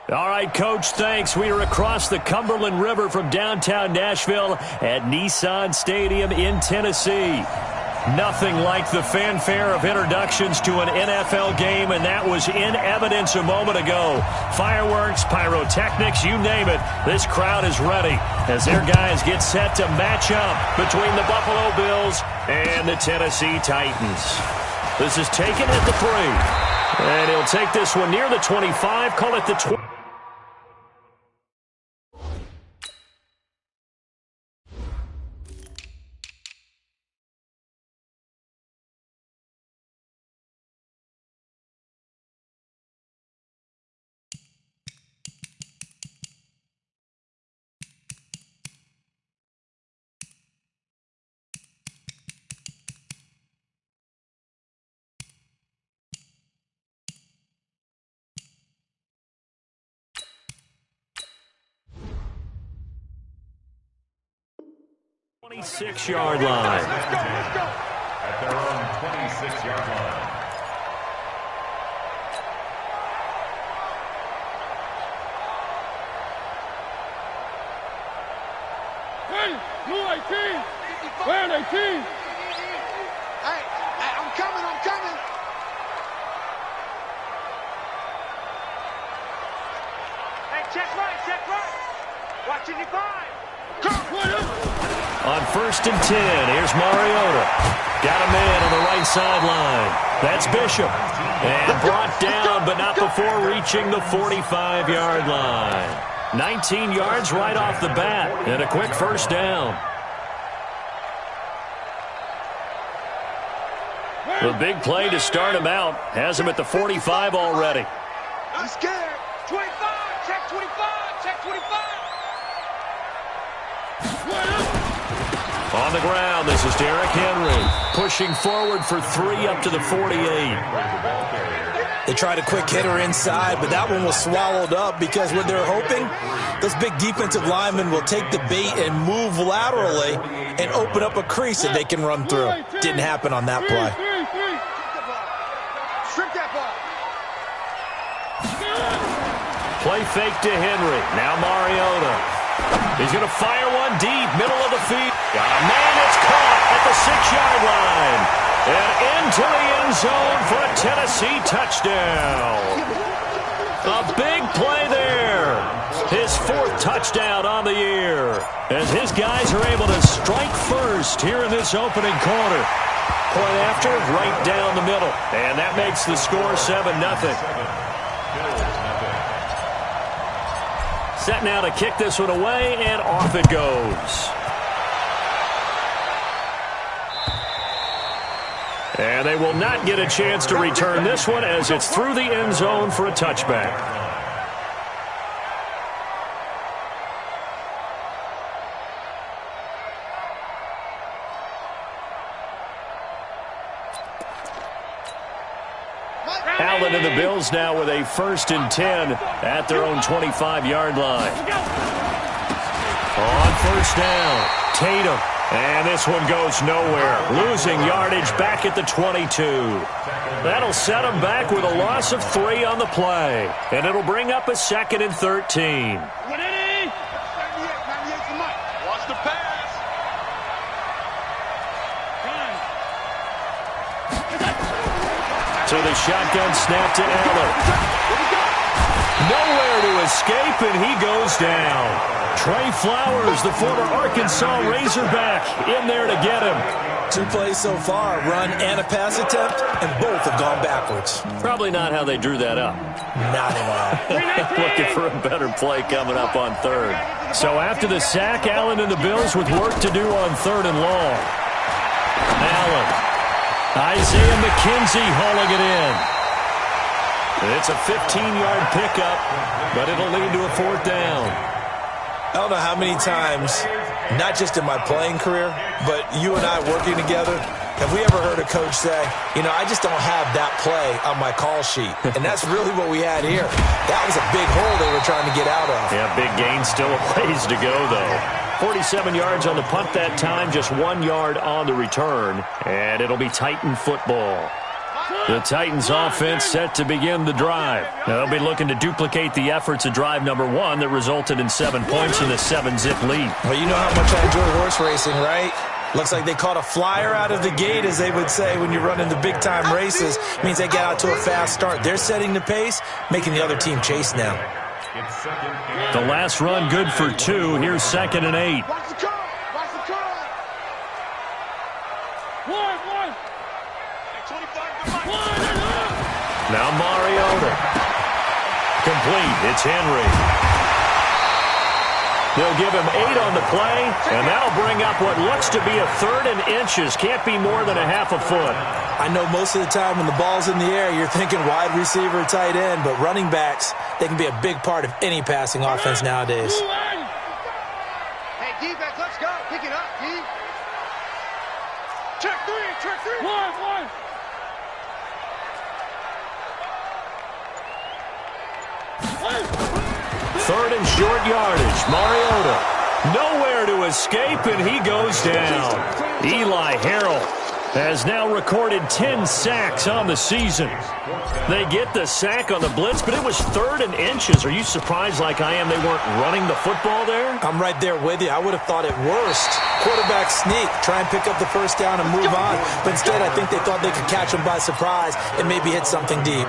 All right, Coach, thanks. We are across the Cumberland River from downtown Nashville at Nissan Stadium in Tennessee. Nothing like the fanfare of introductions to an NFL game, and that was in evidence a moment ago. Fireworks, pyrotechnics, you name it. This crowd is ready as their guys get set to match up between the Buffalo Bills and the Tennessee Titans. This is taken at the 3. And he'll take this one near the 25, call it the 20. 26-yard line. Let's go. At their own 26-yard line. Blue 18. Wearing 18. Hey, I'm coming. Hey, check right. Watching you 5. On 1st and 10, here's Mariota. Got a man on the right sideline. That's Bishop. And brought down, but not before reaching the 45-yard line. 19 yards right off the bat, and a quick first down. The big play to start him out has him at the 45 already. I'm scared. 25, check 25. On the ground, this is Derrick Henry. Pushing forward for 3 up to the 48. They tried a quick hitter inside, but that one was swallowed up because what they're hoping, those big defensive linemen will take the bait and move laterally and open up a crease that they can run through. Didn't happen on that play. Strip that ball. Play fake to Henry. Now Mariota. He's going to fire one deep, middle of the field. Got a man that's caught at the 6-yard line. And into the end zone for a Tennessee touchdown. A big play there. His 4th touchdown on the year. As his guys are able to strike first here in this opening quarter. Point after, right down the middle. And that makes the score 7-0. Set now to kick this one away, and off it goes. And they will not get a chance to return this one as it's through the end zone for a touchback. Allen and the Bills now with a 1st and 10 at their own 25-yard line. On 1st down, Tatum. And this one goes nowhere. Losing yardage back at the 22. That'll set them back with a loss of 3 on the play. And it'll bring up a 2nd and 13. Watch the pass. So the shotgun snap to Allen. Nowhere to escape, and he goes down. Trey Flowers, the former Arkansas Razorback, in there to get him. 2 plays so far, run and a pass attempt, and both have gone backwards. Probably not how they drew that up. Not at all. Looking for a better play coming up on 3rd. So after the sack, Allen and the Bills with work to do on 3rd and long. Allen. Isaiah McKenzie hauling it in. It's a 15-yard pickup, but it'll lead to a 4th down. I don't know how many times, not just in my playing career, but you and I working together, have we ever heard a coach say, you know, I just don't have that play on my call sheet. And that's really what we had here. That was a big hole they were trying to get out of. Yeah, big gain, still a ways to go, though. 47 yards on the punt that time, just 1 yard on the return. And it'll be Titan football. The Titans offense set to begin the drive. Now, they'll be looking to duplicate the efforts of drive number 1 that resulted in 7 points in the 7-zip lead. Well, you know how much I enjoy horse racing, right? Looks like they caught a flyer out of the gate, as they would say when you're running the big-time races. Means they get out to a fast start. They're setting the pace, making the other team chase now. The last run good for 2. Here's 2nd and 8. Watch the curl. Watch the curl. One. Now Mariota. Complete. It's Henry. They'll give him 8 on the play, and that'll bring up what looks to be a 3rd and inches. Can't be more than a half a foot. I know most of the time when the ball's in the air, you're thinking wide receiver, tight end, but running backs, they can be a big part of any passing offense nowadays. Hey, defense, let's go. Pick it up, D. Check three. One. 3rd and short yardage. Mariota. Nowhere to escape, and he goes down. Eli Harrell has now recorded 10 sacks on the season. They get the sack on the blitz, but it was 3rd and inches. Are you surprised like I am they weren't running the football there? I'm right there with you. I would have thought it worst. Quarterback sneak, try and pick up the first down and move on. But instead, I think they thought they could catch him by surprise and maybe hit something deep.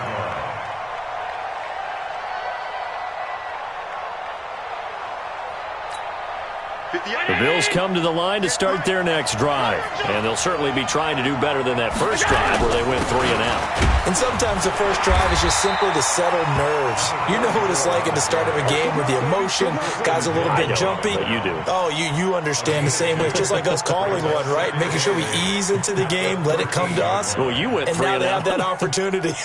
The Bills come to the line to start their next drive. And they'll certainly be trying to do better than that first drive where they went 3 and out. And sometimes the first drive is just simply to settle nerves. You know what it's like at the start of a game with the emotion. Guys a little bit jumpy. But you do. Oh, you understand the same way. It's just like us calling one, right? Making sure we ease into the game, let it come to us. Well, you went 3 and and now out. they have that opportunity.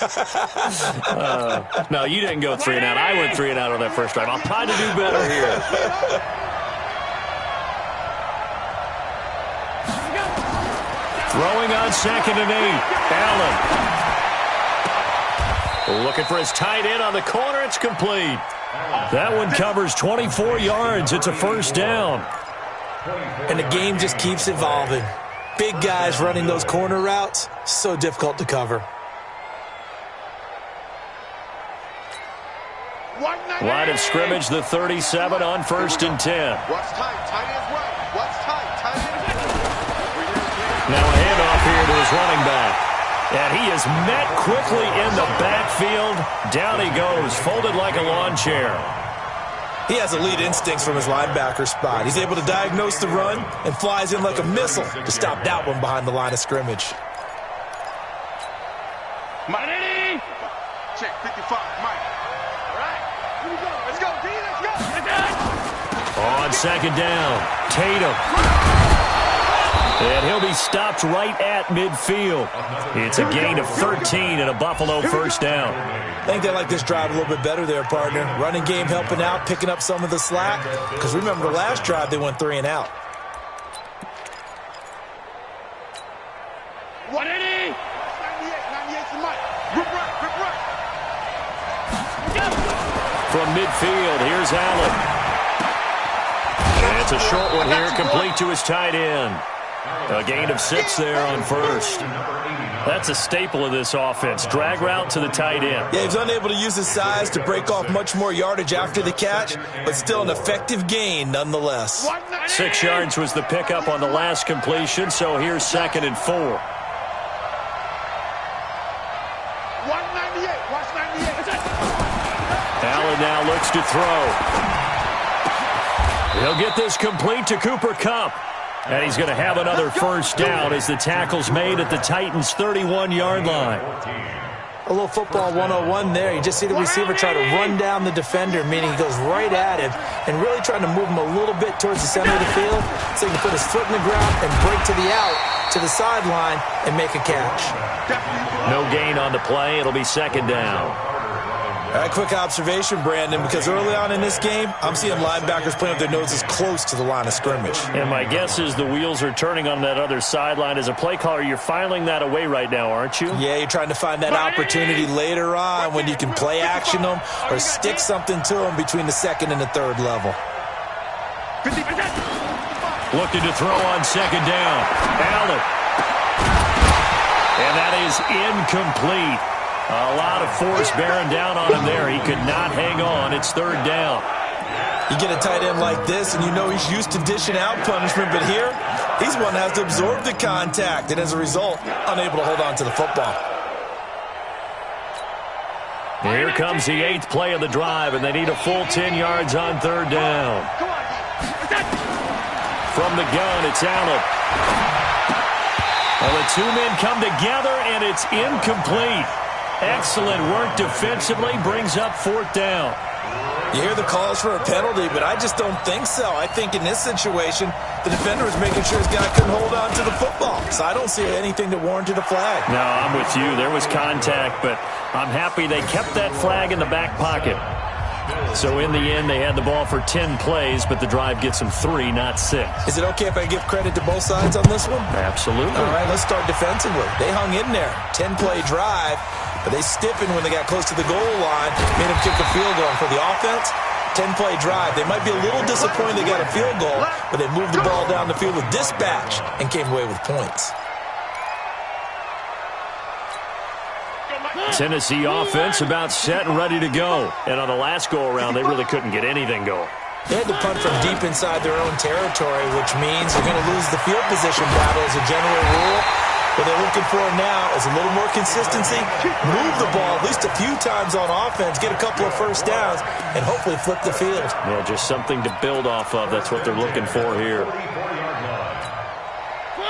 No, you didn't go 3 and out. I went 3 and out on that first drive. I'll try to do better here. Throwing on 2nd and 8. Allen. Looking for his tight end on the corner. It's complete. That one covers 24 yards. It's a first down. And the game just keeps evolving. Big guys running those corner routes, so difficult to cover. Line of scrimmage, the 37 on 1st and 10. What's tight? Tight end's right. What's tight? Tight end's right. Now a handoff here to his running back. And he is met quickly in the backfield. Down he goes, folded like a lawn chair. He has elite instincts from his linebacker spot. He's able to diagnose the run and flies in like a missile to stop that one behind the line of scrimmage. Ready? Check 55, Mike. All right. Here we go. Let's go, D. Let's go. On 2nd down, Tatum. And he'll be stopped right at midfield. It's a gain of 13 and a Buffalo first down. I think they like this drive a little bit better there, partner. Running game helping out, picking up some of the slack. Because remember, the last drive they went 3 and out. 180. 98 to Mike. Rip right. From midfield, here's Allen. And it's a short one here, complete to his tight end. A gain of 6 there on 1st. That's a staple of this offense. Drag route to the tight end. Yeah, he's unable to use his size to break off much more yardage after the catch, but still an effective gain nonetheless. 6 yards was the pickup on the last completion, so here's 2nd and 4. 198. Watch 98. Allen now looks to throw. He'll get this complete to Cooper Kupp. And he's going to have another first down as the tackle's made at the Titans' 31-yard line. A little football 101 there. You just see the receiver try to run down the defender, meaning he goes right at him and really trying to move him a little bit towards the center of the field so he can put his foot in the ground and break to the out, to the sideline, and make a catch. No gain on the play. It'll be 2nd down. All right, quick observation, Brandon, because early on in this game, I'm seeing linebackers playing with their noses close to the line of scrimmage. And my guess is the wheels are turning on that other sideline. As a play caller, you're filing that away right now, aren't you? Yeah, you're trying to find that opportunity later on when you can play action them or stick something to them between the 2nd and the 3rd level. Looking to throw on 2nd down. Allen. And that is incomplete. A lot of force bearing down on him there. He could not hang on. It's third down. You get a tight end like this, and you know he's used to dishing out punishment, but here, he's one that has to absorb the contact, and as a result, unable to hold on to the football. Here comes the 8th play of the drive, and they need a full 10 yards on third down. From the gun, it's Allen. Well, the two men come together, and it's incomplete. Excellent work defensively, brings up fourth down. You hear the calls for a penalty, but I just don't think so. I think in this situation, the defender was making sure his guy couldn't hold on to the football. So I don't see anything that warranted a flag. No, I'm with you. There was contact, but I'm happy they kept that flag in the back pocket. So in the end, they had the ball for 10 plays, but the drive gets them 3, not 6. Is it okay if I give credit to both sides on this one? Absolutely. All right, let's start defensively. They hung in there. 10-play drive. But they stiffened when they got close to the goal line, made them kick a field goal. And for the offense, 10-play drive. They might be a little disappointed they got a field goal, but they moved the ball down the field with dispatch and came away with points. Tennessee offense about set and ready to go. And on the last go-around, they really couldn't get anything going. They had to punt from deep inside their own territory, which means they're going to lose the field position battle as a general rule. What they're looking for now is a little more consistency, move the ball at least a few times on offense, get a couple of first downs, and hopefully flip the field. Yeah, just something to build off of. That's what they're looking for here.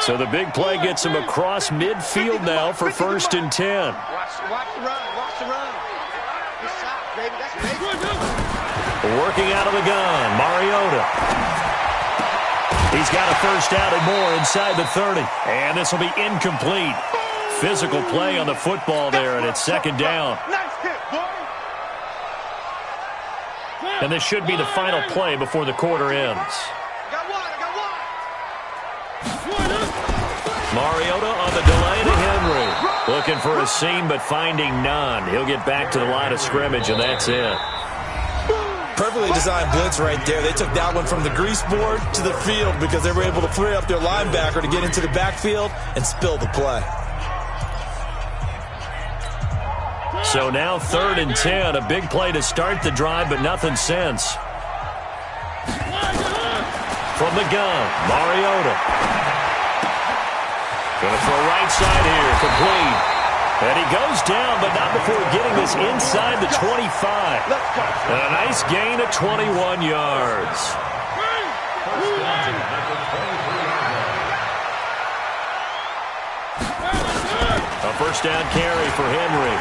So the big play gets them across midfield now for 1st and 10. Watch the run. Watch the run. Good shot, baby. That's Working out of the gun, Mariota. He's got a first down and more inside the 30. And this will be incomplete. Physical play on the football there, and it's 2nd down. nice hit, boy. And this should be the final play before the quarter ends. I got one. Mariota on the delay to Henry. Looking for a seam, but finding none. He'll get back to the line of scrimmage, and that's it. Perfectly designed blitz right there. They took that one from the grease board to the field because they were able to free up their linebacker to get into the backfield and spill the play. So now 3rd and 10. A big play to start the drive, but nothing since. From the gun, Mariota. Going to throw right side here, complete. And he goes down, but not before getting this inside the 25. And a nice gain of 21 yards. A first down carry for Henry.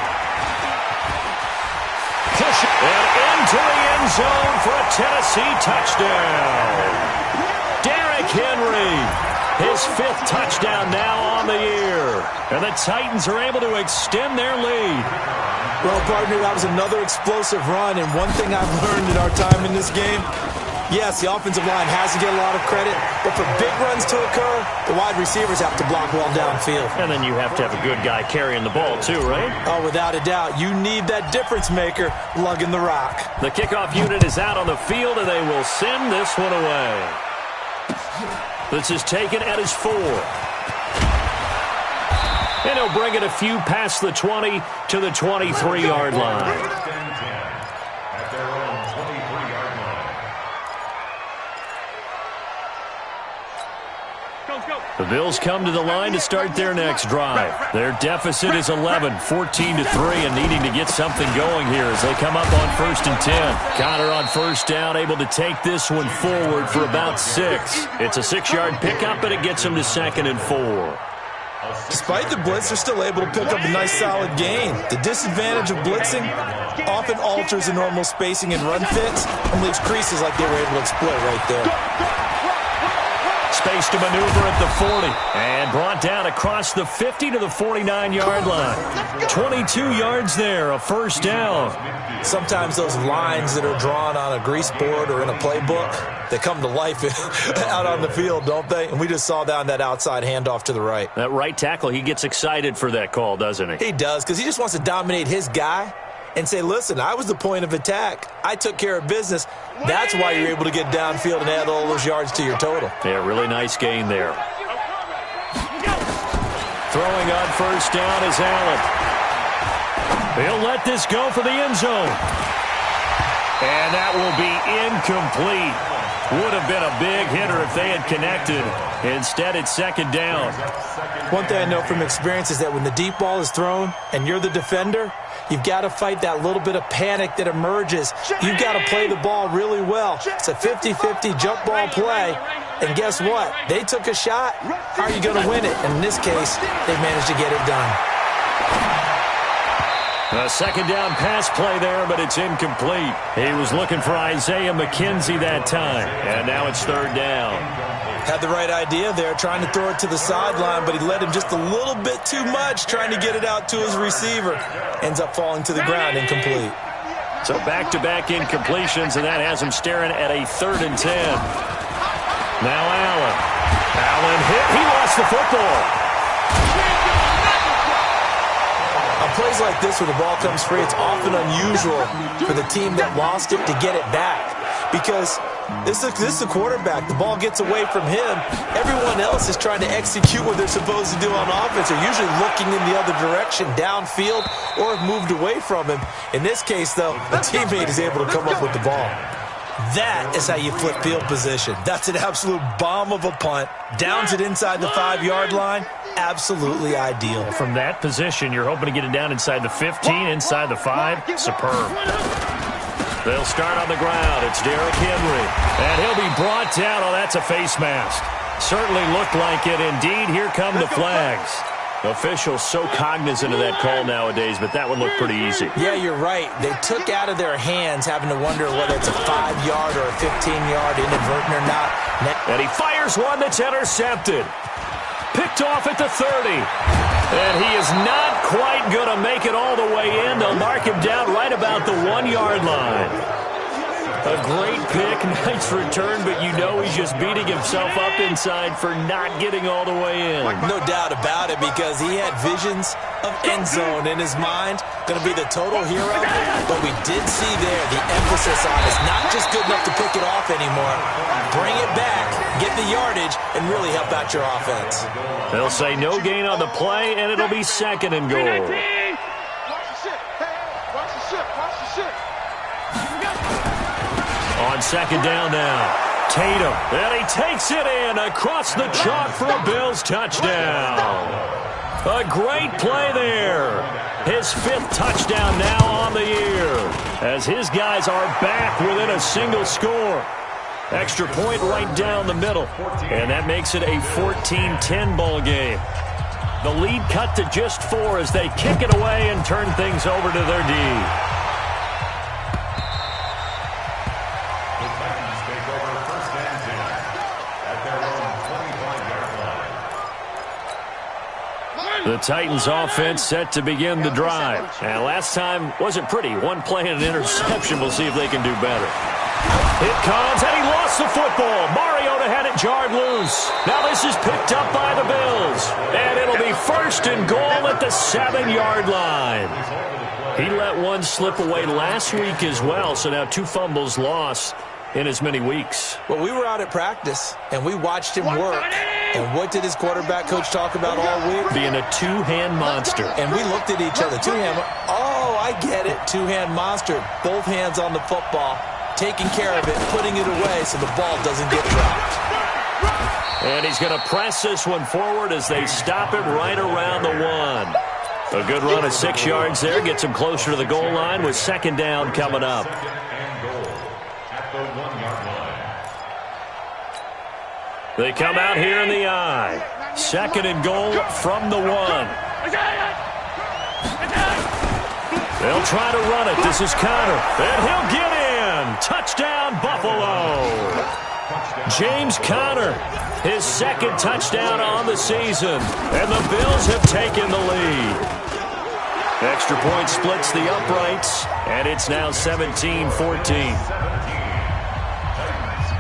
Push it and into the end zone for a Tennessee touchdown. Derrick Henry. His 5th touchdown now on the year. And the Titans are able to extend their lead. Well, partner, that was another explosive run. And one thing I've learned in our time in this game, yes, the offensive line has to get a lot of credit. But for big runs to occur, the wide receivers have to block well downfield. And then you have to have a good guy carrying the ball too, right? Oh, without a doubt. You need that difference maker lugging the rock. The kickoff unit is out on the field, and they will send this one away. This is taken at his 4. And he'll bring it a few past the 20 to the 23-yard line. At their own 23-yard line. Go. The Bills come to the line to start their next drive. Their deficit is 11, 14-3, and needing to get something going here as they come up on 1st and 10. Connor on first down, able to take this one forward for about 6. It's a 6-yard pickup, but it gets them to 2nd and 4. Despite the blitz, they're still able to pick up a nice solid gain. The disadvantage of blitzing often alters the normal spacing and run fits and leaves creases like they were able to exploit right there. Space to maneuver at the 40. And brought down across the 50 to the 49-yard line. 22 yards there, a first down. Sometimes those lines that are drawn on a grease board or in a playbook, they come to life out on the field, don't they? And we just saw down that outside handoff to the right. That right tackle, he gets excited for that call, doesn't he? He does, because he just wants to dominate his guy and say, listen, I was the point of attack. I took care of business. That's why you're able to get downfield and add all those yards to your total. Yeah, really nice gain there. Throwing on first down is Allen. He'll let this go for the end zone. And that will be incomplete. Would have been a big hitter if they had connected. Instead, it's second down. One thing I know from experience is that when the deep ball is thrown and you're the defender, you've got to fight that little bit of panic that emerges. You've got to play the ball really well. It's a 50-50 jump ball play. And guess what? They took a shot. How are you going to win it? And in this case, they managed to get it done. A second down pass play there, but it's incomplete. He was looking for Isaiah McKenzie that time. And now it's third down. Had the right idea there, trying to throw it to the sideline, but he led him just a little bit too much, trying to get it out to his receiver. Ends up falling to the ground, incomplete. So back-to-back incompletions, and that has him staring at a 3rd and 10. Now Allen. Allen hit. He lost the football. On plays like this where the ball comes free, it's often unusual for the team that lost it to get it back. Because this is a quarterback. The ball gets away from him. Everyone else is trying to execute what they're supposed to do on offense. They're usually looking in the other direction, downfield, or have moved away from him. In this case, though, a teammate is able to come up with the ball. That is how you flip field position. That's an absolute bomb of a punt. Downs it inside the 5-yard line. Absolutely ideal. From that position, you're hoping to get it down inside the 15, inside the 5. Superb. They'll start on the ground. It's Derrick Henry. And he'll be brought down. Oh, that's a face mask. Certainly looked like it. Indeed, here come the flags. Officials so cognizant of that call nowadays, but that would look pretty easy. Yeah, you're right. They took out of their hands having to wonder whether it's a 5-yard or a 15-yard inadvertent or not. And he fires one that's intercepted. Picked off at the 30. And he is not quite going to make it all the way in. They'll mark him down right about the 1-yard line. A great pick, nice return, but you know he's just beating himself up inside for not getting all the way in. No doubt about it, because he had visions of end zone in his mind. Going to be the total hero, but we did see there the emphasis on it's not just good enough to pick it off anymore. Bring it back, get the yardage, and really help out your offense. They'll say no gain on the play, and it'll be 2nd and goal. Watch the ship. Hey, watch the ship. Watch the ship. On 2nd down now, Tatum, and he takes it in across the chalk for a Bills touchdown. A great play there. His 5th touchdown now on the year, as his guys are back within a single score. Extra point right down the middle, and that makes it a 14-10 ball game. The lead cut to just 4 as they kick it away and turn things over to their D. The Titans offense set to begin the drive. And last time wasn't pretty. One play and an interception. We'll see if they can do better. It comes, and he lost the football. Mariota had it jarred loose. Now this is picked up by the Bills. And it'll be 1st and goal at the 7-yard line. He let one slip away last week as well, so now 2 fumbles lost in as many weeks. Well, we were out at practice, and we watched him work. And what did his quarterback coach talk about all week? Being a 2-hand monster. And we looked at each other. 2-hand. Oh, I get it. 2-hand monster. Both hands on the football, taking care of it, putting it away so the ball doesn't get dropped. And he's going to press this one forward as they stop him right around the 1. A good run of 6 yards there. Gets him closer to the goal line with 2nd down coming up. They come out here in the I. 2nd and goal from the 1. They'll try to run it. This is Conner. And he'll get in. Touchdown, Buffalo. James Conner, his 2nd touchdown on the season. And the Bills have taken the lead. Extra point splits the uprights. And it's now 17-14.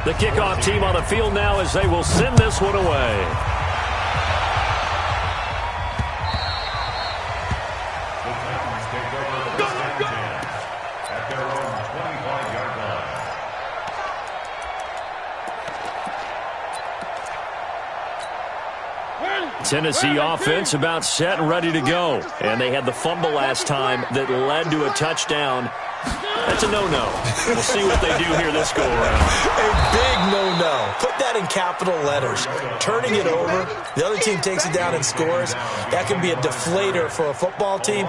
The kickoff team on the field now as they will send this one away. Tennessee offense about set and ready to go. And they had the fumble last time that led to a touchdown. That's a no-no. We'll see what they do here this go-around. A big no-no. Put that in capital letters. Turning it over, the other team takes it down and scores. That can be a deflator for a football team.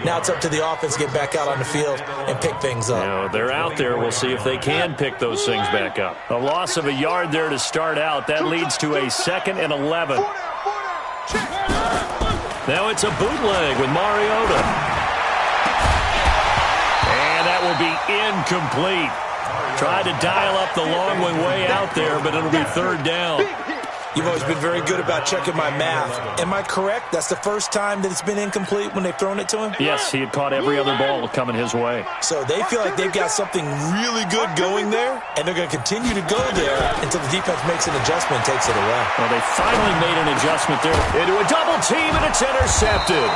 Now it's up to the offense to get back out on the field and pick things up. You know, they're out there. We'll see if they can pick those things back up. A loss of a yard there to start out. That leads to a 2nd and 11. Now it's a bootleg with Mariota. That will be incomplete. Tried to dial up the long one way out there, but it'll be 3rd down. You've always been very good about checking my math. Am I correct? That's the first time that it's been incomplete when they've thrown it to him? Yes, he had caught every other ball coming his way. So they feel like they've got something really good going there, and they're going to continue to go there until the defense makes an adjustment and takes it away. Well, they finally made an adjustment there into a double team, and it's intercepted.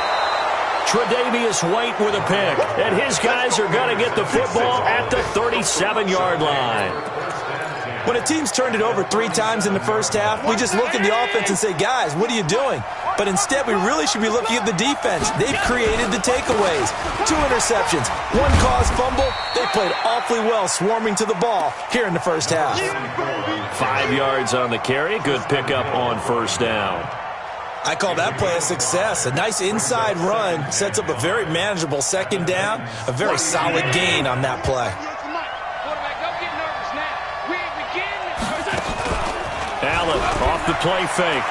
Tre'Davious White with a pick, and his guys are going to get the football at the 37-yard line. When a team's turned it over 3 times in the first half, we just look at the offense and say, guys, what are you doing? But instead, we really should be looking at the defense. They've created the takeaways. 2 interceptions, 1 caused fumble. They played awfully well swarming to the ball here in the first half. 5 yards on the carry. Good pickup on 1st down. I call that play a success. A nice inside run sets up a very manageable 2nd down. A very solid gain on that play. Allen off the play fake.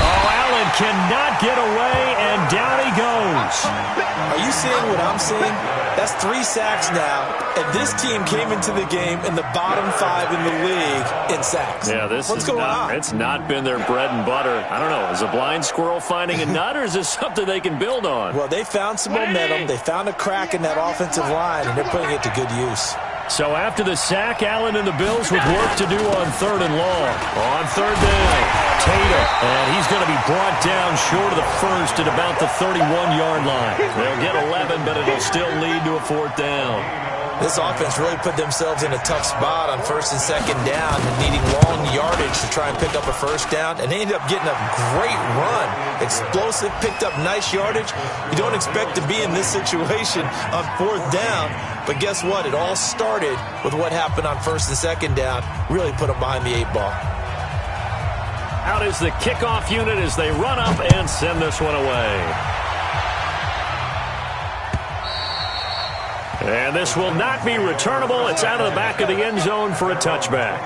Oh, Allen cannot get away, and down he goes. Are you seeing what I'm seeing? That's 3 sacks now, and this team came into the game in the bottom 5 in the league in sacks. Yeah, what's going on? It's not been their bread and butter. I don't know. Is a blind squirrel finding a nut, or is this something they can build on? Well, they found some momentum. They found a crack in that offensive line, and they're putting it to good use. So after the sack, Allen and the Bills with work to do on 3rd and long. On 3rd down, Tatum. And he's going to be brought down short of the first at about the 31-yard line. They'll get 11, but it'll still lead to a 4th down. This offense really put themselves in a tough spot on 1st and 2nd down and needing long yardage to try and pick up a 1st down. And they ended up getting a great run. Explosive, picked up nice yardage. You don't expect to be in this situation on 4th down. But guess what? It all started with what happened on 1st and 2nd down. Really put them behind the 8 ball. Out is the kickoff unit as they run up and send this one away. And this will not be returnable. It's out of the back of the end zone for a touchback.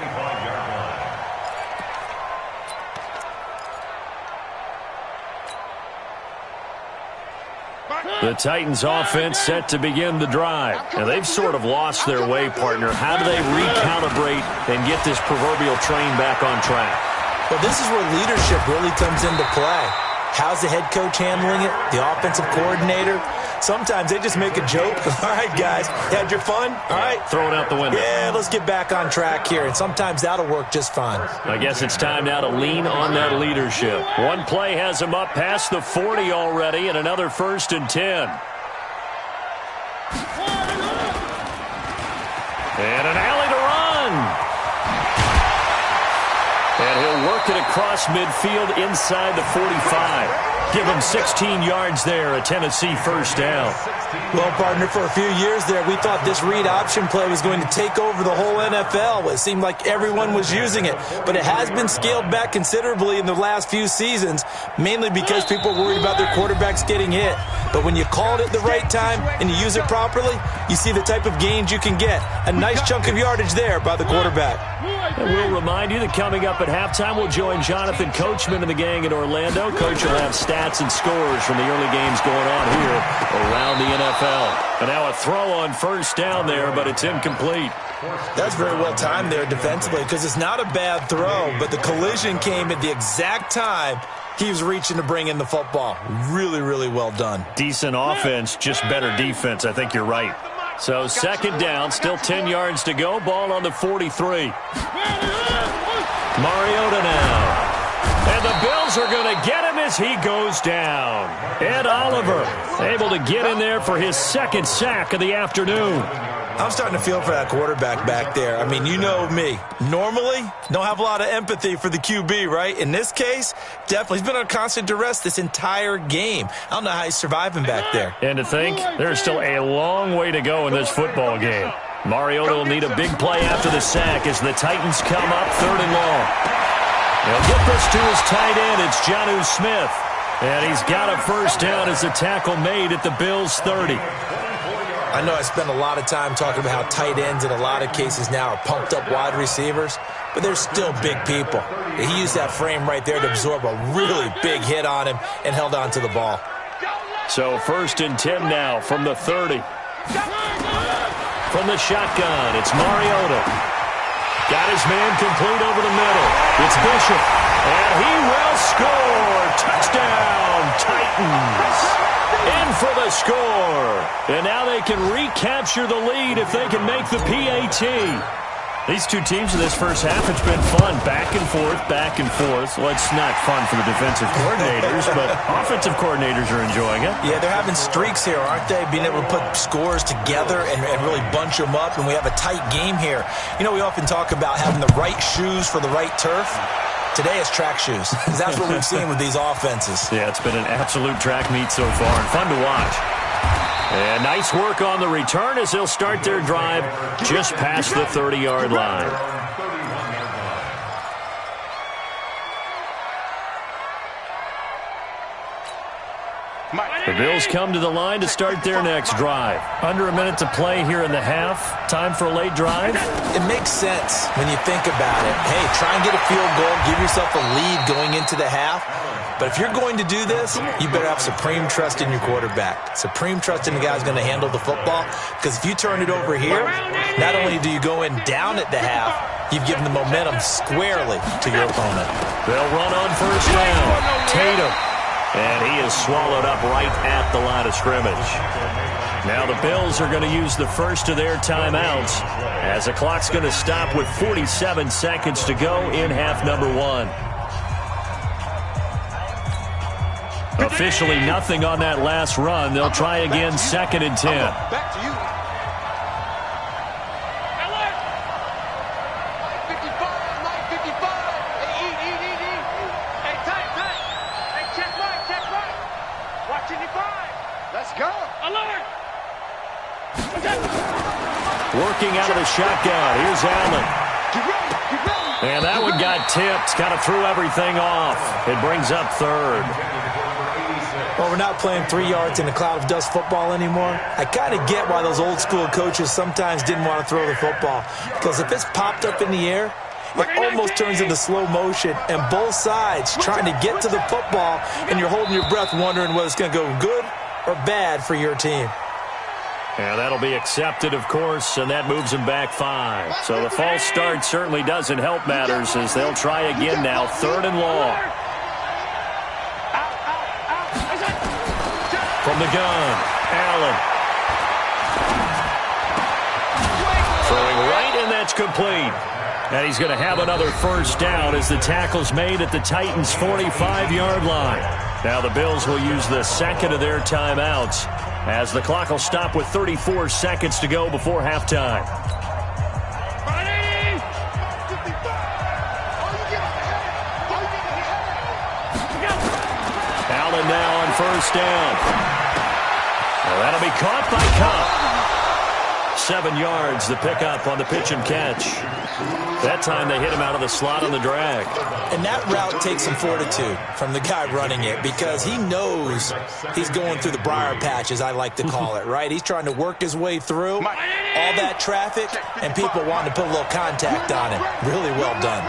The Titans offense set to begin the drive. And they've sort of lost their way, partner. How do they recalibrate and get this proverbial train back on track? Well, this is where leadership really comes into play. How's the head coach handling it? The offensive coordinator? Sometimes they just make a joke. All right, guys, had your fun? All right. Throw it out the window. Yeah, let's get back on track here. And sometimes that'll work just fine. I guess it's time now to lean on that leadership. One play has them up past the 40 already, and another 1st and 10. And an alley to run. And he'll work it across midfield inside the 45. Give him 16 yards there, a Tennessee 1st down. Well, partner, for a few years there, we thought this read option play was going to take over the whole NFL. It seemed like everyone was using it, but it has been scaled back considerably in the last few seasons, mainly because people are worried about their quarterbacks getting hit. But when you call it at the right time and you use it properly, you see the type of gains you can get. A nice chunk of yardage there by the quarterback. And we'll remind you that coming up at halftime, we'll join Jonathan Coachman and the gang in Orlando. Coach will have stats and scores from the early games going on here around the NFL. And now a throw on 1st down there, but it's incomplete. That's very well timed there defensively because it's not a bad throw, but the collision came at the exact time he was reaching to bring in the football. Really, really well done. Decent offense, just better defense. I think you're right. So 2nd down, still 10 yards to go. Ball on the 43. Mariota now. And the Bills are going to get him as he goes down. Ed Oliver able to get in there for his 2nd sack of the afternoon. I'm starting to feel for that quarterback back there. I mean, you know me. Normally, don't have a lot of empathy for the QB, right? In this case, definitely. He's been under constant duress this entire game. I don't know how he's surviving back there. And to think, there's still a long way to go in this football game. Mariota will need a big play after the sack as the Titans come up 3rd and long. He'll get this to his tight end. It's Jonnu Smith. And he's got a first down as the tackle made at the Bills' 30. I know I spend a lot of time talking about how tight ends in a lot of cases now are pumped up wide receivers, but they're still big people. He used that frame right there to absorb a really big hit on him and held on to the ball. So 1st and 10 now from the 30. From the shotgun, it's Mariota. Got his man complete over the middle. It's Bishop. And he will score. Touchdown, Titans. In for the score. And now they can recapture the lead if they can make the PAT. These two teams in this first half, it's been fun. Back and forth, back and forth. Well, it's not fun for the defensive coordinators, but offensive coordinators are enjoying it. Yeah, they're having streaks here, aren't they? Being able to put scores together and really bunch them up, and we have a tight game here. You know, we often talk about having the right shoes for the right turf. Today is track shoes. That's what we've seen with these offenses. Yeah, it's been an absolute track meet so far and fun to watch. And nice work on the return as they'll start their drive just past the 30-yard line. The Bills come to the line to start their next drive. Under a minute to play here in the half. Time for a late drive. It makes sense when you think about it. Hey, try and get a field goal. Give yourself a lead going into the half. But if you're going to do this, you better have supreme trust in your quarterback. Supreme trust in the guy who's going to handle the football. Because if you turn it over here, not only do you go in down at the half, you've given the momentum squarely to your opponent. They'll run on first down. Tatum. And he is swallowed up right at the line of scrimmage. Now the Bills are going to use the first of their timeouts as the clock's going to stop with 47 seconds to go in half number 1. Officially nothing on that last run. They'll try again 2nd and 10. Back to you. 55, Mike, 55. Hey, eat. Hey, tight. Hey, check right. Watching you 5. Let's go. Alert. Working out of the shotgun. Here's Allen. Get ready. And that one got tipped. Kind of threw everything off. It brings up 3rd. Well, we're not playing 3 yards in a cloud of dust football anymore. I kind of get why those old school coaches sometimes didn't want to throw the football. Because if it's popped up in the air, it almost turns into slow motion. And both sides trying to get to the football, and you're holding your breath wondering whether it's going to go good or bad for your team. And that'll be accepted, of course, and that moves them back 5. So the false start certainly doesn't help matters as they'll try again now, 3rd and long. From the gun, Allen. Throwing right, and that's complete. And he's going to have another first down as the tackle's made at the Titans' 45-yard line. Now the Bills will use the 2nd of their timeouts as the clock will stop with 34 seconds to go before halftime. Allen now on first down. Well, that'll be caught by Cup. 7 yards, the pickup on the pitch and catch. That time they hit him out of the slot on the drag. And that route takes some fortitude from the guy running it because he knows he's going through the briar patch, as I like to call it, right? He's trying to work his way through all that traffic, and people wanting to put a little contact on him. Really well done.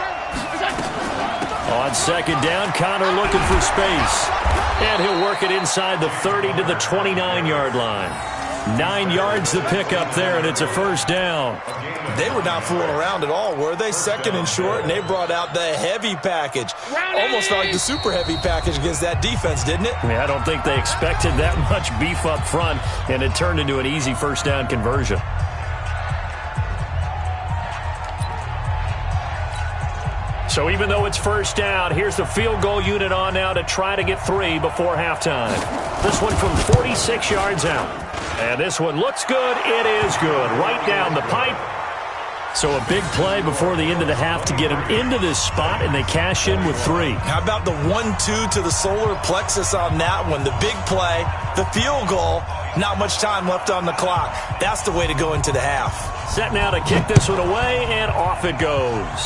On 2nd down, Connor looking for space. And he'll work it inside the 30 to the 29-yard line. 9 yards the pickup there, and it's a first down. They were not fooling around at all, were they? 2nd and short, and they brought out the heavy package. Almost like the super heavy package against that defense, didn't it? Yeah, I don't think they expected that much beef up front, and it turned into an easy first down conversion. So even though it's first down, here's the field goal unit on now to try to get 3 before halftime. This one from 46 yards out. And this one looks good. It is good. Right down the pipe. So a big play before the end of the half to get them into this spot, and they cash in with 3. How about the 1-2 to the solar plexus on that one? The big play, the field goal, not much time left on the clock. That's the way to go into the half. Set now to kick this one away, and off it goes.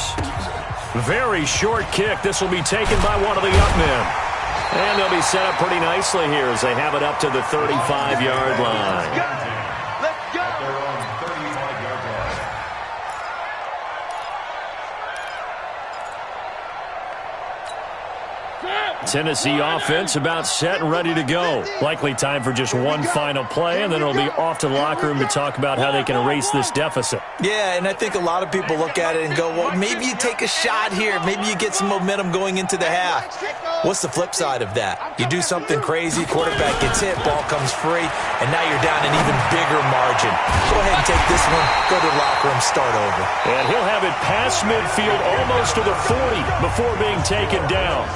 Very short kick. This will be taken by one of the up men. And they'll be set up pretty nicely here as they have it up to the 35-yard line. Tennessee offense about set and ready to go. Likely time for just one final play, and then it'll be off to the locker room to talk about how they can erase this deficit. Yeah, and I think a lot of people look at it and go, well, maybe you take a shot here. Maybe you get some momentum going into the half. What's the flip side of that? You do something crazy, quarterback gets hit, ball comes free, and now you're down an even bigger margin. Go ahead and take this one, go to the locker room, start over. And he'll have it past midfield almost to the 40 before being taken down.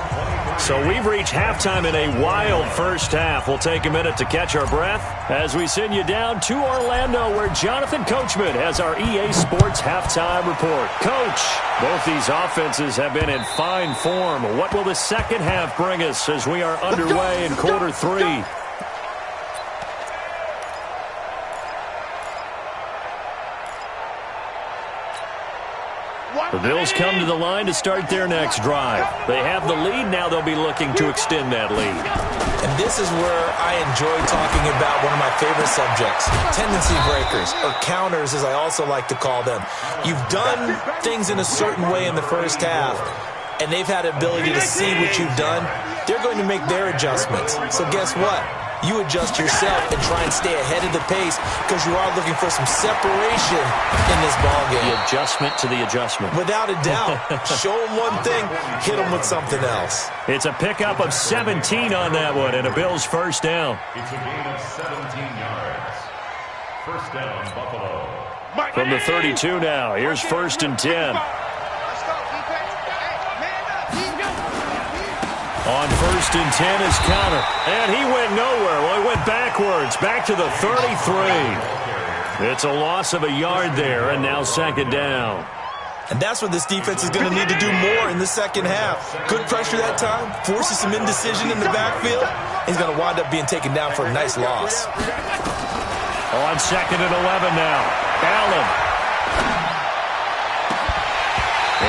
So we've reached halftime in a wild first half. We'll take a minute to catch our breath as we send you down to Orlando, where Jonathan Coachman has our EA Sports halftime report. Coach, both these offenses have been in fine form. What will the second half bring us as we are underway in quarter 3? The Bills come to the line to start their next drive. They have the lead. Now they'll be looking to extend that lead. And this is where I enjoy talking about one of my favorite subjects, tendency breakers, or counters as I also like to call them. You've done things in a certain way in the first half, and they've had the ability to see what you've done. They're going to make their adjustments. So guess what? You adjust yourself and try and stay ahead of the pace because you are looking for some separation in this ballgame. The adjustment to the adjustment. Without a doubt. Show them one thing, hit them with something else. It's a pickup of 17 on that one and a Bills first down. It's a gain of 17 yards. First down, Buffalo. From the 32 now, here's 1st and 10. On 1st and 10 is Connor. And he went nowhere. Well, he went backwards. Back to the 33. It's a loss of a yard there, and now 2nd down. And that's what this defense is going to need to do more in the second half. Good pressure that time. Forces some indecision in the backfield. He's going to wind up being taken down for a nice loss. On 2nd and 11 now. Allen.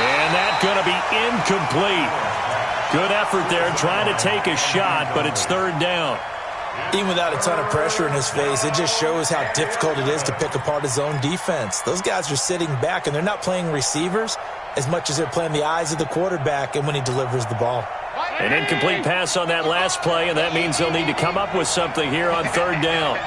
And that's going to be incomplete. Good effort there, trying to take a shot, but it's 3rd down. Even without a ton of pressure in his face, it just shows how difficult it is to pick apart his own defense. Those guys are sitting back, and they're not playing receivers as much as they're playing the eyes of the quarterback and when he delivers the ball. An incomplete pass on that last play, and that means they'll need to come up with something here on 3rd down.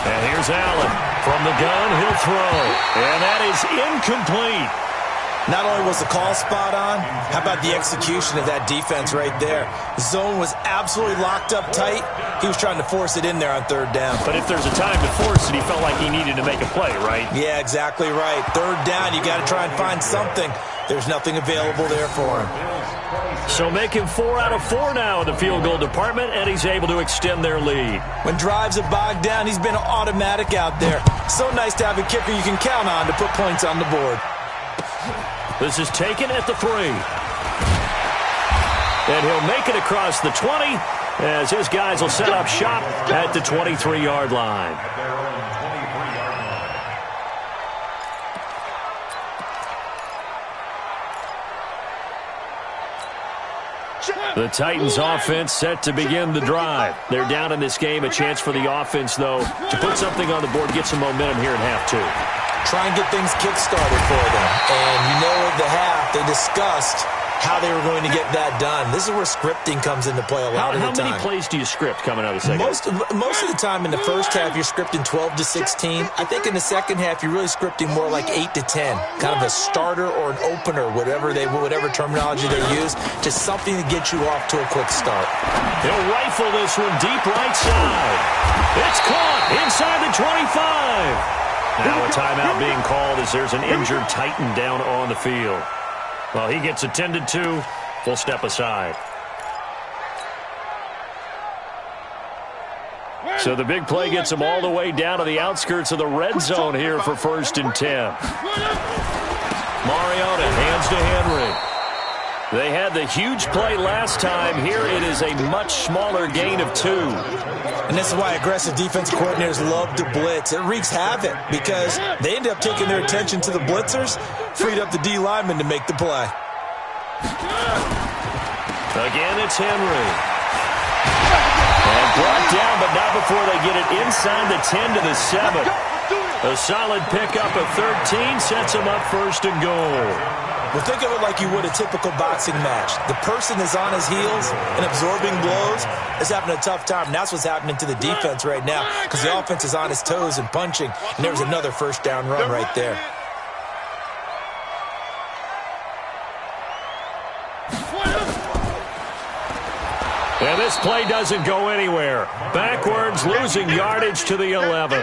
And here's Allen. From the gun, he'll throw. And that is incomplete. Not only was the call spot on, how about the execution of that defense right there? The zone was absolutely locked up tight. He was trying to force it in there on 3rd down. But if there's a time to force it, he felt like he needed to make a play, right? Yeah, exactly right. 3rd down, you got to try and find something. There's nothing available there for him. So make him 4 out of 4 now in the field goal department, and he's able to extend their lead. When drives are bogged down, he's been automatic out there. So nice to have a kicker you can count on to put points on the board. This is taken at the 3. And he'll make it across the 20 as his guys will set up shop at the 23-yard line. At their own 23-yard line. The Titans offense set to begin the drive. They're down in this game. A chance for the offense, though, to put something on the board, get some momentum here in half 2. Try and get things kick-started for them. And you know at the half, they discussed how they were going to get that done. This is where scripting comes into play a lot of the time. How many plays do you script coming out of the second half? Most of the time in the first half, you're scripting 12 to 16. I think in the second half, you're really scripting more like 8 to 10. Kind of a starter or an opener, whatever terminology they use, just something to get you off to a quick start. He'll rifle this one deep right side. It's caught inside the 25. Now a timeout being called as there's an injured Titan down on the field. Well, he gets attended to. We'll step aside. So the big play gets them all the way down to the outskirts of the red zone here for 1st and 10. Mariota hands to Henry. They had the huge play last time. Here it is a much smaller gain of 2. And this is why aggressive defensive coordinators love to blitz. It wreaks havoc because they end up taking their attention to the blitzers, freed up the D lineman to make the play. Again, it's Henry. And brought down, but not before they get it inside the 10 to the 7. A solid pickup of 13 sets them up 1st and goal. Well, think of it like you would a typical boxing match. The person is on his heels and absorbing blows is having a tough time. And that's what's happening to the defense right now because the offense is on his toes and punching. And there's another 1st down run right there. And this play doesn't go anywhere. Backwards, losing yardage to the 11.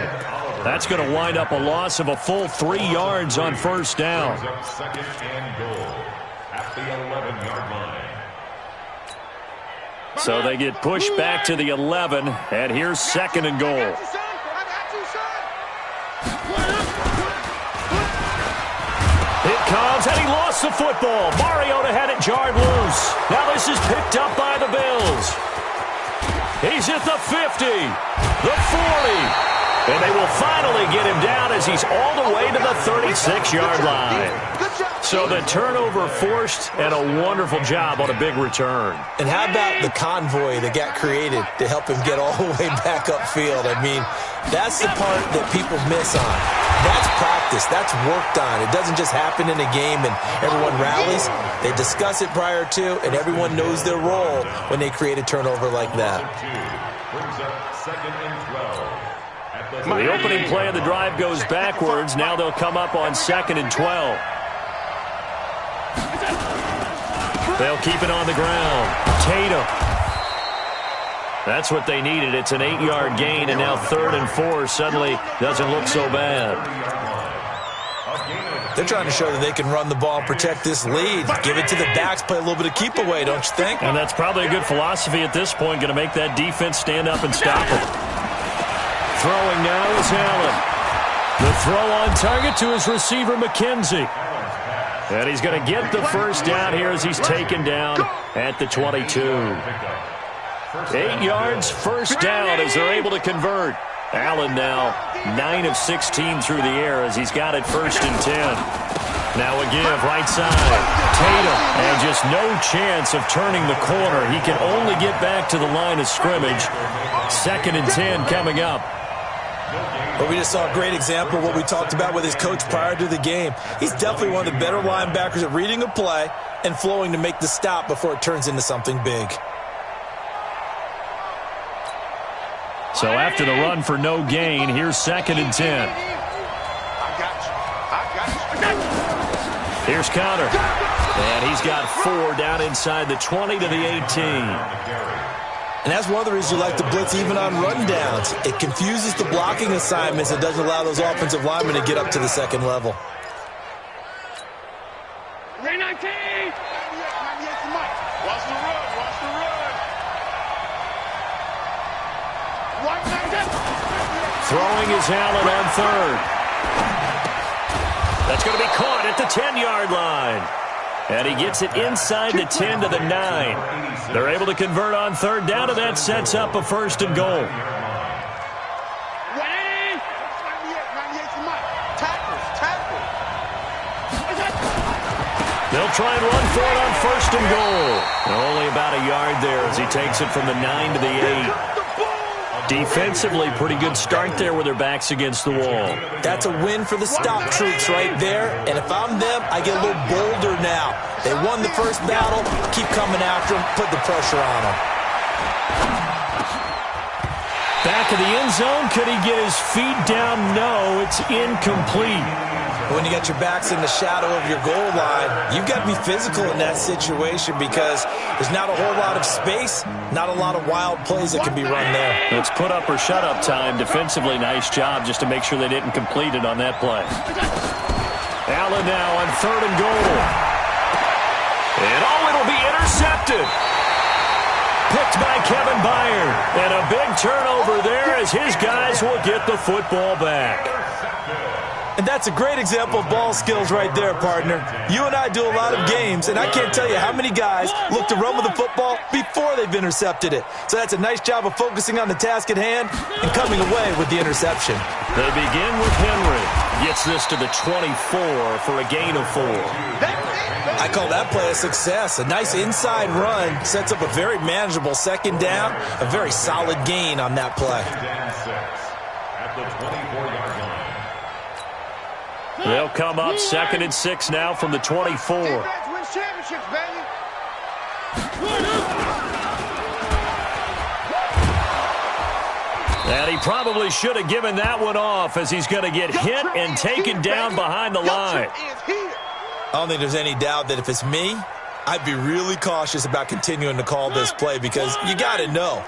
That's going to wind up a loss of a full 3 yards on 1st down. 2nd and goal at the 11-yard line. So they get pushed back to the 11, and here's 2nd and goal. It comes, and he lost the football. Mariota had it jarred loose. Now this is picked up by the Bills. He's at the 50, the 40. And they will finally get him down as he's all the way to the 36-yard line. So the turnover forced and a wonderful job on a big return. And how about the convoy that got created to help him get all the way back upfield? I mean, that's the part that people miss on. That's practice. That's worked on. It doesn't just happen in a game and everyone rallies. They discuss it prior to, and everyone knows their role when they create a turnover like that. Brings up 2nd and 12. The opening play of the drive goes backwards. Now they'll come up on 2nd and 12. They'll keep it on the ground. Tatum. That's what they needed. It's an 8-yard gain, and now 3rd and 4 suddenly doesn't look so bad. They're trying to show that they can run the ball and protect this lead. Give it to the backs, play a little bit of keep away, don't you think? And that's probably a good philosophy at this point, going to make that defense stand up and stop it. Throwing now is Allen. The throw on target to his receiver, McKenzie. And he's going to get the 1st down here as he's taken down at the 22. 8 yards, 1st down as they're able to convert. Allen now 9 of 16 through the air as he's got it 1st and 10. Now a give right side. Tatum, and just no chance of turning the corner. He can only get back to the line of scrimmage. 2nd and 10 coming up. But we just saw a great example of what we talked about with his coach prior to the game. He's definitely one of the better linebackers at reading a play and flowing to make the stop before it turns into something big. So after the run for no gain, here's 2nd and 10. Here's Conner. And he's got 4 down inside the 20 to the 18. And that's one of the reasons you like to blitz even on rundowns. It confuses the blocking assignments and doesn't allow those offensive linemen to get up to the 2nd level. Ray 19! Watch the run, watch the run. Throwing is Allen on 3rd. That's going to be caught at the 10-yard line. And he gets it inside the 10 to the 9. They're able to convert on 3rd down, and that sets up a 1st and goal. They'll try and run for it on 1st and goal. And only about a yard there as he takes it from the 9 to the 8. Defensively, pretty good start there with their backs against the wall. That's a win for the stop troops right there. And if I'm them, I get a little bolder now. They won the first battle. Keep coming after them. Put the pressure on them. Back of the end zone. Could he get his feet down? No, it's incomplete. When you got your backs in the shadow of your goal line, you've got to be physical in that situation because there's not a whole lot of space, not a lot of wild plays that can be run there. It's put up or shut up time. Defensively, nice job just to make sure they didn't complete it on that play. Allen now on 3rd and goal. And it'll be intercepted. Picked by Kevin Byard. And a big turnover there as his guys will get the football back. And that's a great example of ball skills right there, partner. You and I do a lot of games, and I can't tell you how many guys look to run with the football before they've intercepted it. So that's a nice job of focusing on the task at hand and coming away with the interception. They begin with Henry. Gets this to the 24 for a gain of 4. I call that play a success. A nice inside run sets up a very manageable second down, a very solid gain on that play. At the 24-yard line. They'll come up 2nd and 6 now from the 24. Defense wins championships, baby. And he probably should have given that one off as he's going to get hit and taken down behind the line. I don't think there's any doubt that if it's me, I'd be really cautious about continuing to call this play because you got to know,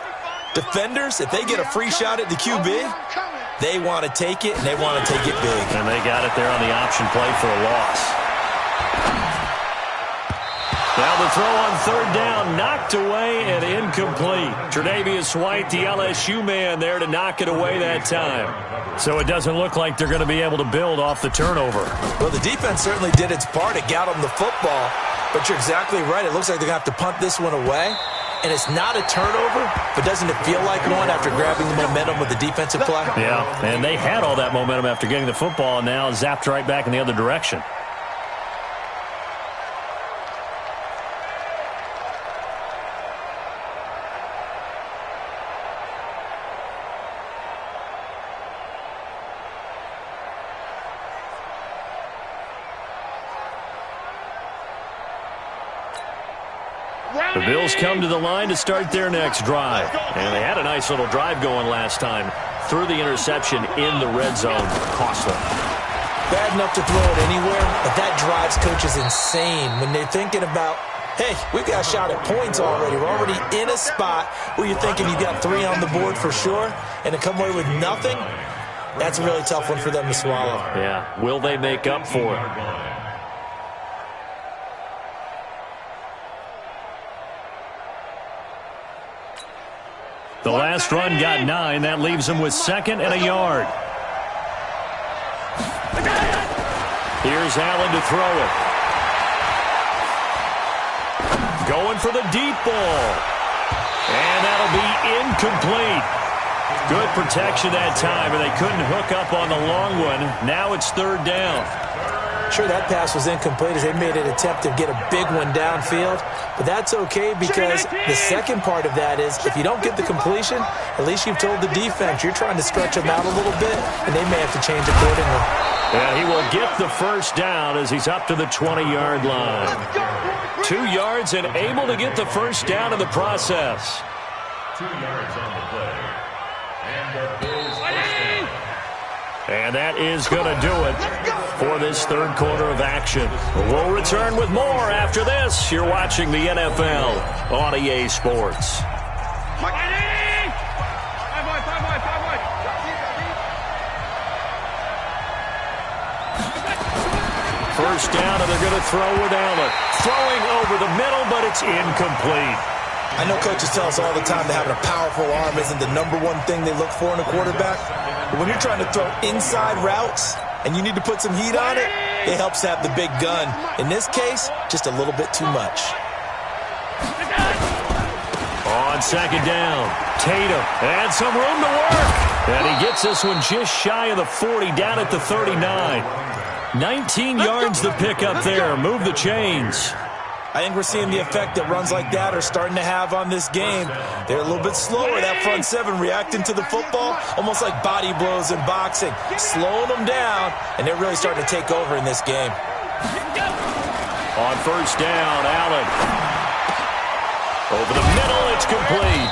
defenders, if they get a free shot at the QB, they want to take it, and they want to take it big. And they got it there on the option play for a loss. Now the throw on 3rd down, knocked away and incomplete. Tre'Davious White, the LSU man there to knock it away that time. So it doesn't look like they're going to be able to build off the turnover. Well, the defense certainly did its part. It got them the football. But you're exactly right. It looks like they're going to have to punt this one away. And it's not a turnover, but doesn't it feel like one after grabbing the momentum with the defensive play? Yeah, and they had all that momentum after getting the football and now zapped right back in the other direction. The Bills come to the line to start their next drive. And they had a nice little drive going last time. Threw the interception in the red zone. Costly. Bad enough to throw it anywhere, but that drives coaches insane when they're thinking about, hey, we've got a shot at points already. We're already in a spot where you're thinking you've got 3 on the board for sure, and to come away with nothing, that's a really tough one for them to swallow. Yeah, will they make up for it? The last run got 9. That leaves him with 2nd and a yard. Here's Allen to throw it. Going for the deep ball. And that'll be incomplete. Good protection that time, and they couldn't hook up on the long one. Now it's 3rd down. Sure, that pass was incomplete as they made an attempt to get a big one downfield, but that's okay because the second part of that is if you don't get the completion, at least you've told the defense you're trying to stretch them out a little bit, and they may have to change accordingly. And he will get the 1st down as he's up to the 20-yard line. 2 yards and able to get the 1st down in the process. 2 yards on the play. And the Bills first down. And that is going to do it for this 3rd quarter of action. We'll return with more after this. You're watching the NFL on EA Sports. First down, and they're going to throw with Allen. Throwing over the middle, but it's incomplete. I know coaches tell us all the time that having a powerful arm isn't the #1 thing they look for in a quarterback. But when you're trying to throw inside routes and you need to put some heat on it, it helps to have the big gun. In this case, just a little bit too much. On 2nd down, Tatum had some room to work. And he gets this one just shy of the 40, down at the 39. 19 yards to pick up there. Move the chains. I think we're seeing the effect that runs like that are starting to have on this game. They're a little bit slower, that front 7, reacting to the football, almost like body blows in boxing, slowing them down, and they're really starting to take over in this game. On 1st down, Allen. Over the middle, it's complete.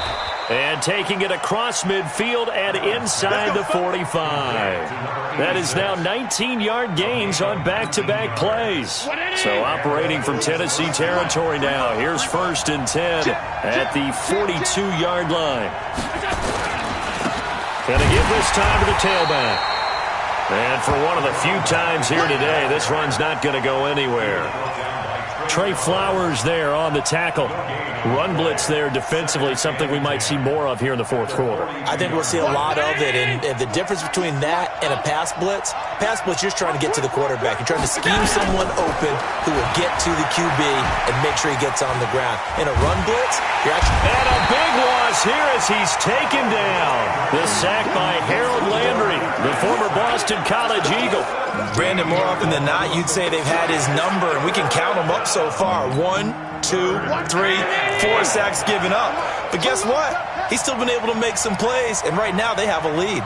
And taking it across midfield and inside the 45. That is now 19-yard gains on back-to-back plays. So operating from Tennessee territory now. Here's 1st and 10 at the 42-yard line. And they give this time to the tailback. And for one of the few times here today, this run's not going to go anywhere. Trey Flowers there on the tackle. Run blitz there defensively, something we might see more of here in the fourth quarter. I think we'll see a lot of it, and the difference between that and a pass blitz, you're just trying to get to the quarterback. You're trying to scheme someone open who will get to the QB and make sure he gets on the ground. In a run blitz, you're actually... And a big loss here as he's taken down. The sack by Harold Landry, the former Boston College Eagle. Brandon, more often than not, you'd say they've had his number, and we can count them up so far. 1, 2, 3, 4 sacks given up. But guess what? He's still been able to make some plays, and right now they have a lead.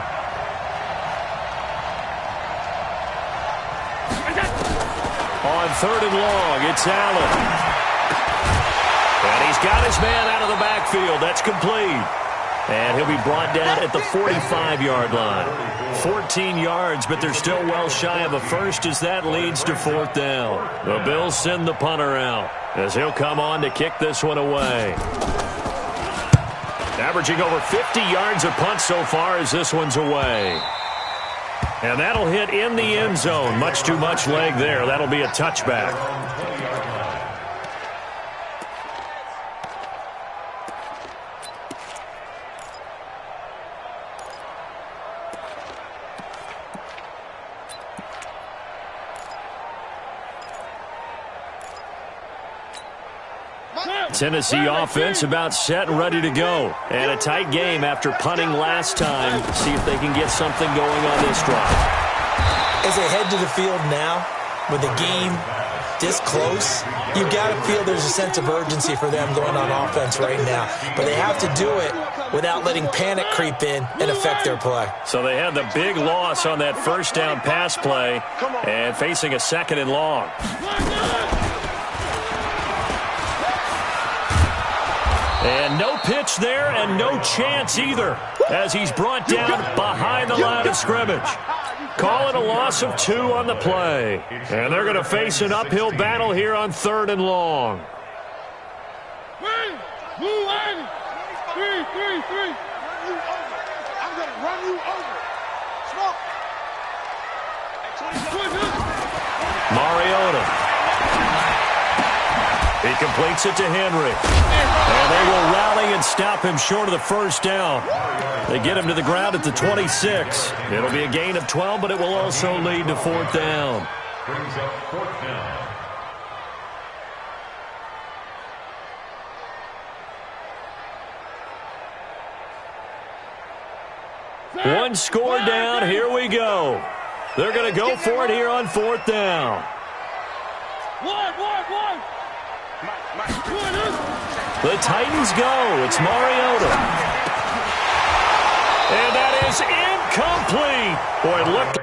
On 3rd and long, it's Allen. And he's got his man out of the backfield. That's complete. And he'll be brought down at the 45-yard line. 14 yards, but they're still well shy of a first as that leads to 4th down. The Bills send the punter out as he'll come on to kick this one away. Averaging over 50 yards a punt so far as this one's away. And that'll hit in the end zone. Much too much leg there. That'll be a touchback. Tennessee offense about set and ready to go. And a tight game after punting last time. See if they can get something going on this drive. As they head to the field now, with the game this close, you've got to feel there's a sense of urgency for them going on offense right now. But they have to do it without letting panic creep in and affect their play. So they had the big loss on that first down pass play and facing a 2nd and long. And no pitch there and no chance either as he's brought down behind the line of scrimmage. Call it a loss of 2 on the play. And they're going to face an uphill battle here on 3rd and long. I'm going to run you over. Smoke. Mariota. He completes it to Henry. And they will rally and stop him short of the first down. They get him to the ground at the 26. It'll be a gain of 12, but it will also lead to 4th down. Brings up 4th down. One score down. Here we go. They're going to go for it here on 4th down. One. The Titans go. It's Mariota. And that is incomplete. Boy, look.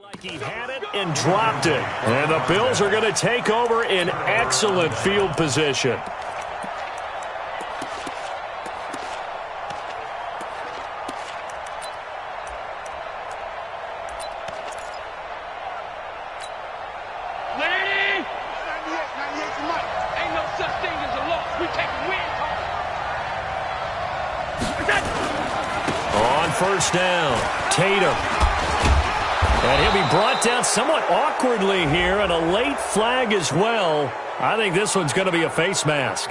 Like he had it and dropped it. And the Bills are going to take over in excellent field position. first down. Tatum. And he'll be brought down somewhat awkwardly here, and a late flag as well. I think this one's going to be a face mask.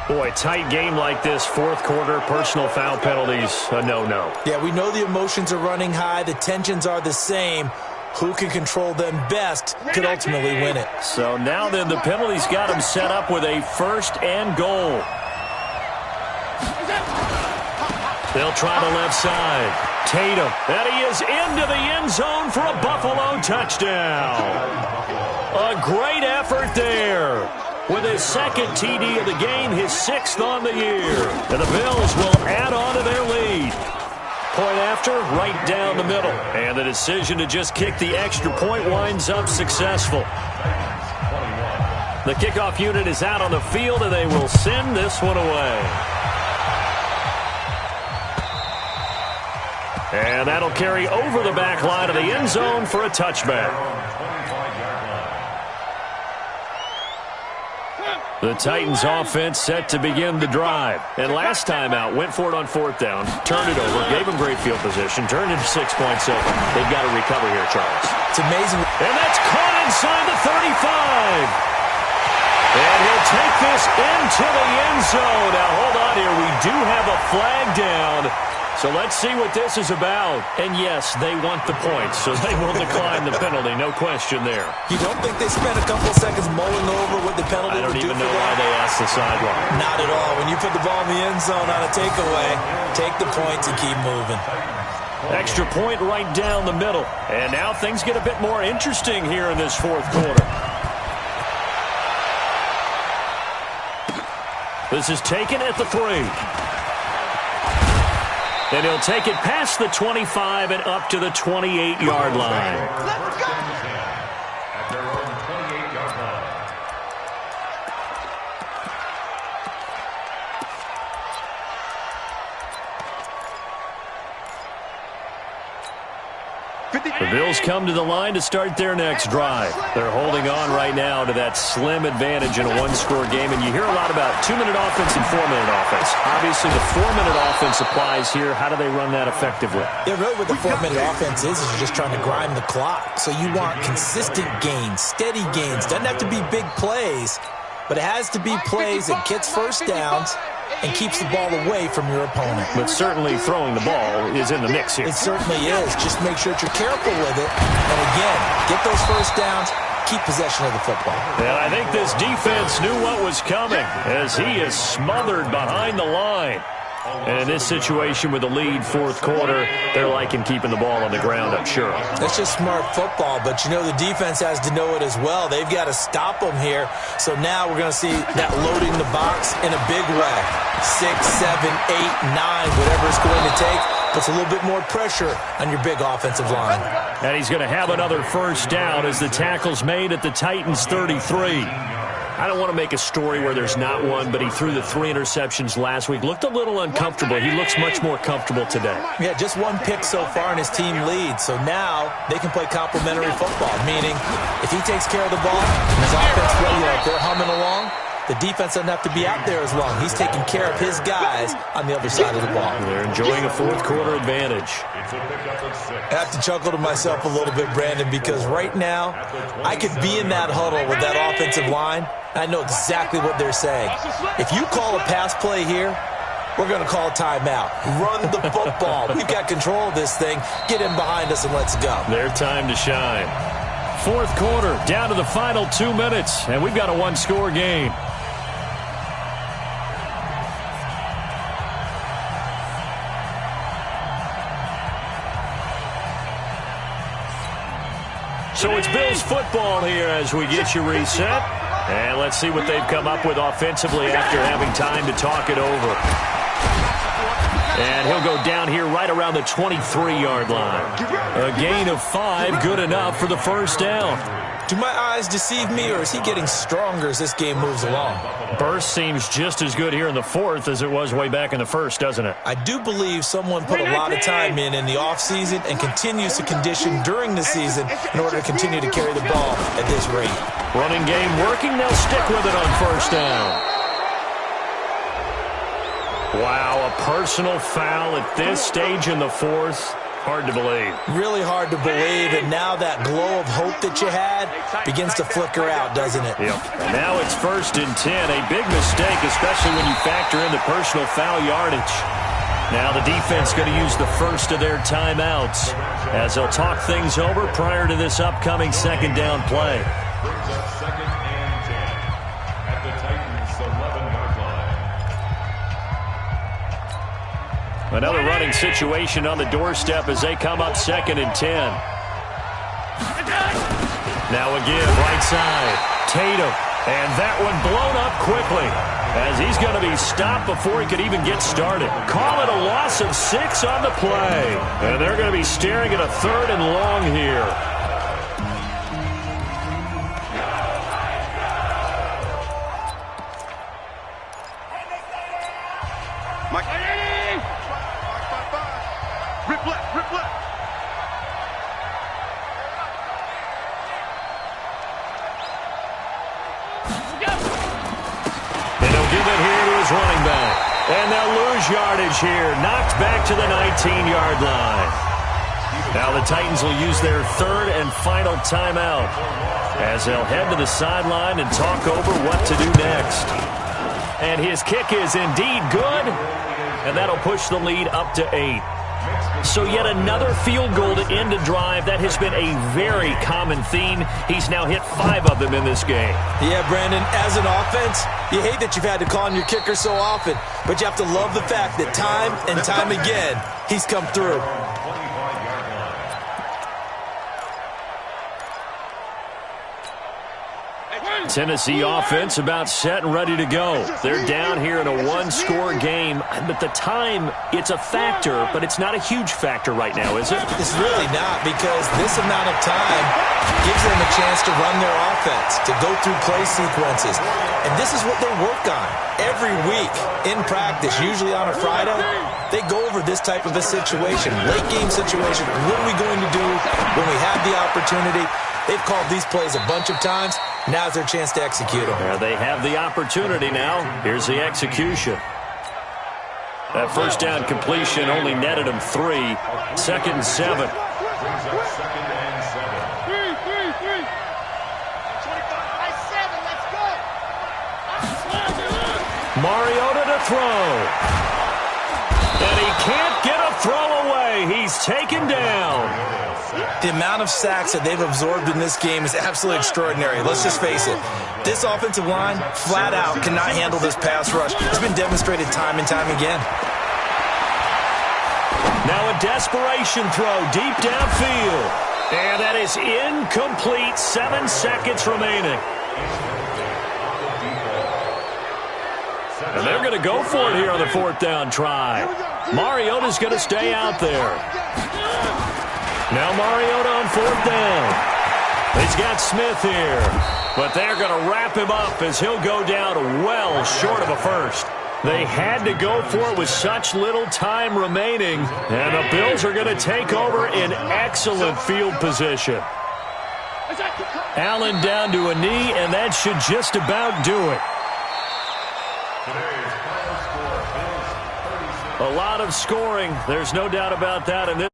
Boy, tight game like this, fourth quarter, personal foul penalties, a no-no. Yeah, we know the emotions are running high. The tensions are the same. Who can control them best could ultimately win it. So now then, the penalties got him set up with a first and goal. They'll try the left side. Tatum, and he is into the end zone for a Buffalo touchdown. A great effort there. With his second TD of the game, his sixth on the year. And the Bills will add on to their lead. Point after, right down the middle. And the decision to just kick the extra point winds up successful. The kickoff unit is out on the field, and they will send this one away. And that'll carry over the back line of the end zone for a touchback. The Titans offense set to begin the drive. And last time out, went for it on fourth down, turned it over, gave them great field position, turned into 6 points over. They've got to recover here, Charles. It's amazing. And that's caught inside the 35. And he'll take this into the end zone. Now, hold on here. We do have a flag down. So let's see what this is about. And yes, they want the points, so they will decline the penalty. No question there. You don't think they spent a couple seconds mulling over what the penalty would do for them? I don't even know why they asked the sideline. Not at all. When you put the ball in the end zone on a takeaway, take the points and keep moving. Extra point right down the middle. And now things get a bit more interesting here in this fourth quarter. This is taken at the 3. And he'll take it past the 25 and up to the 28-yard line. Let's go! At their own 28-yard line. The Bills come to the line to start their next drive. They're holding on right now to that slim advantage in a one-score game, and you hear a lot about 2-minute offense and 4-minute offense. Obviously, the 4-minute offense applies here. How do they run that effectively? Yeah, really what the 4-minute offense is you're just trying to grind the clock. So you want consistent gains, steady gains. Doesn't have to be big plays, but it has to be plays that gets first downs and keeps the ball away from your opponent. But certainly throwing the ball is in the mix here. It certainly is. Just make sure that you're careful with it. And again, get those first downs, keep possession of the football. And I think this defense knew what was coming as he is smothered behind the line. And in this situation with the lead fourth quarter, they're liking keeping the ball on the ground, I'm sure. That's just smart football, but you know the defense has to know it as well. They've got to stop them here. So now we're going to see that loading the box in a big way. 6, 7, 8, 9, whatever it's going to take. Puts a little bit more pressure on your big offensive line. And he's going to have another first down as the tackle's made at the Titans' 33. I don't want to make a story where there's not one, but he threw the 3 interceptions last week. Looked a little uncomfortable. He looks much more comfortable today. Yeah, just 1 pick so far and his team leads. So now they can play complementary football, meaning if he takes care of the ball and his offense, they're humming along, the defense doesn't have to be out there as long. He's taking care of his guys on the other side of the ball. They're enjoying a fourth quarter advantage. I have to chuckle to myself a little bit, Brandon, because right now I could be in that huddle with that offensive line. I know exactly what they're saying. If you call a pass play here, we're going to call a timeout. Run the football. We've got control of this thing. Get in behind us and let's go. Their time to shine. Fourth quarter, down to the final 2 minutes, and we've got a one-score game. So it's Bills football here as we get you reset. And let's see what they've come up with offensively after having time to talk it over. And he'll go down here right around the 23-yard line. A gain of 5, good enough for the first down. Do my eyes deceive me, or is he getting stronger as this game moves along? Burst seems just as good here in the fourth as it was way back in the first, doesn't it? I do believe someone put a lot of time in the offseason and continues to condition during the season in order to continue to carry the ball at this rate. Running game working, they'll stick with it on first down. Wow, a personal foul at this stage in the fourth. Hard to believe. Really hard to believe, and now that glow of hope that you had begins to flicker out, doesn't it? Yep. And now it's 1st and 10. A big mistake, especially when you factor in the personal foul yardage. Now the defense going to use the first of their timeouts as they'll talk things over prior to this upcoming 2nd down play. Brings up 2nd and 10 at the Titans' 11-yard line. Another running situation on the doorstep as they come up 2nd and 10. Now again, right side, Tatum. And that one blown up quickly as he's going to be stopped before he could even get started. Call it a loss of 6 on the play. And they're going to be staring at a 3rd and long here. Mike. Rip left, rip left. And he'll give it here to his running back. And they'll lose yardage here. Knocked back to the 19-yard line. Now the Titans will use their 3rd and final timeout as they'll head to the sideline and talk over what to do next. And his kick is indeed good, and that'll push the lead up to 8. So yet another field goal to end a drive. That has been a very common theme. He's now hit 5 of them in this game. Yeah, Brandon, as an offense, you hate that you've had to call on your kicker so often, but you have to love the fact that time and time again, he's come through. Tennessee offense about set and ready to go. They're down here in a 1-score game, but the time, it's a factor, but it's not a huge factor right now, is it? It's really not, because this amount of time gives them a chance to run their offense, to go through play sequences. And this is what they work on every week in practice, usually on a Friday. They go over this type of a situation, late game situation. What are we going to do when we have the opportunity? They've called these plays a bunch of times. Now's their chance to execute them. There they have the opportunity now. Here's the execution. That 1st down completion only netted him 3. 2nd and 7. Brings up 2nd and 7. 25-7, let's go. Mariota to throw. And he can't get a throw away. He's taken down. The amount of sacks that they've absorbed in this game is absolutely extraordinary. Let's just face it. This offensive line, flat out, cannot handle this pass rush. It's been demonstrated time and time again. Now a desperation throw deep downfield. And that is incomplete. 7 seconds remaining. And they're going to go for it here on the 4th down try. Mariota's going to stay out there. Now Mariota on 4th down. He's got Smith here. But they're going to wrap him up as he'll go down well short of a first. They had to go for it with such little time remaining. And the Bills are going to take over in excellent field position. Allen down to a knee, and that should just about do it. A lot of scoring. There's no doubt about that. And this